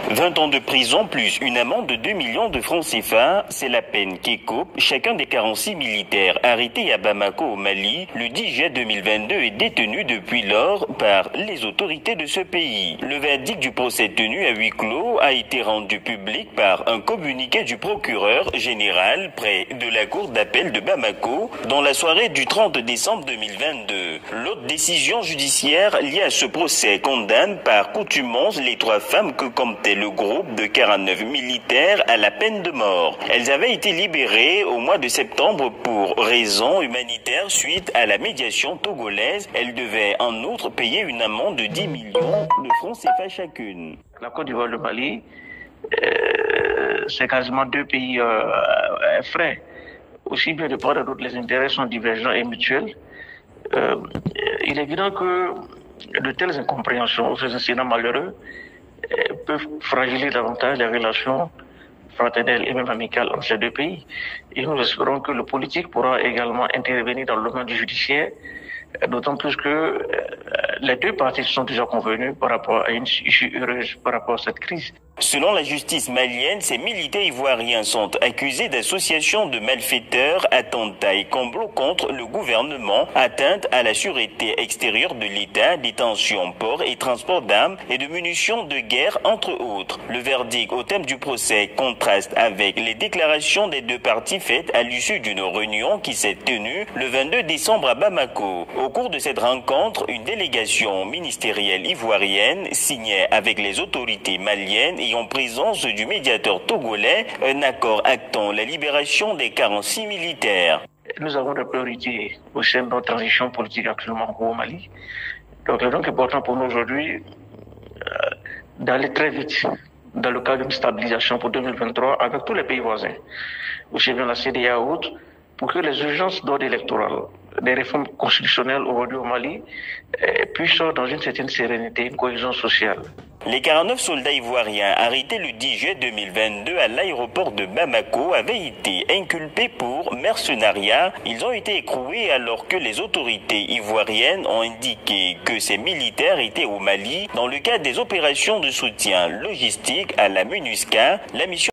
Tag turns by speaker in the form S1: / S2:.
S1: 20 ans de prison plus une amende de 2 millions de francs CFA, c'est la peine qu'écope chacun des 46 militaires arrêtés à Bamako au Mali le 10 juillet 2022 et détenus depuis lors par les autorités de ce pays. Le verdict du procès tenu à huis clos a été rendu public par un communiqué du procureur général près de la cour d'appel de Bamako dans la soirée du 30 décembre 2022. L'autre décision judiciaire liée à ce procès condamne par coutumance les 3 femmes que comptait le groupe de 49 militaires à la peine de mort. Elles avaient été libérées au mois de septembre pour raisons humanitaires suite à la médiation togolaise. Elles devaient en outre payer une amende de 10 millions de francs CFA chacune.
S2: La Côte d'Ivoire et le Mali, c'est quasiment 2 pays frères. Aussi bien de part et d'autre, les intérêts sont divergents et mutuels. Il est évident que de telles incompréhensions, ces incidents malheureux, peuvent fragiliser davantage les relations fraternelles et même amicales entre ces 2 pays. Et nous espérons que le politique pourra également intervenir dans le domaine du judiciaire, d'autant plus que les 2 parties sont déjà convenues par rapport à une issue heureuse par rapport à cette crise.
S1: Selon la justice malienne, ces militaires ivoiriens sont accusés d'association de malfaiteurs, attentats et complots contre le gouvernement, atteinte à la sûreté extérieure de l'État, détention, port et transport d'armes et de munitions de guerre, entre autres. Le verdict au thème du procès contraste avec les déclarations des 2 parties faites à l'issue d'une réunion qui s'est tenue le 22 décembre à Bamako. Au cours de cette rencontre, une délégation ministérielle ivoirienne signait avec les autorités maliennes et en présence du médiateur togolais un accord actant la libération des 46 militaires.
S2: Nous avons des priorités au sein de notre transition politique actuellement au Mali. Donc il est donc important pour nous aujourd'hui d'aller très vite dans le cadre d'une stabilisation pour 2023 avec tous les pays voisins, aussi bien la CEDEAO et autres, pour que les urgences d'ordre électoral, des réformes constitutionnelles aujourd'hui au Mali, puissent dans une certaine sérénité, une cohésion sociale.
S1: Les 49 soldats ivoiriens arrêtés le 10 juillet 2022 à l'aéroport de Bamako avaient été inculpés pour mercenariat. Ils ont été écroués alors que les autorités ivoiriennes ont indiqué que ces militaires étaient au Mali dans le cadre des opérations de soutien logistique à la MINUSCA, la mission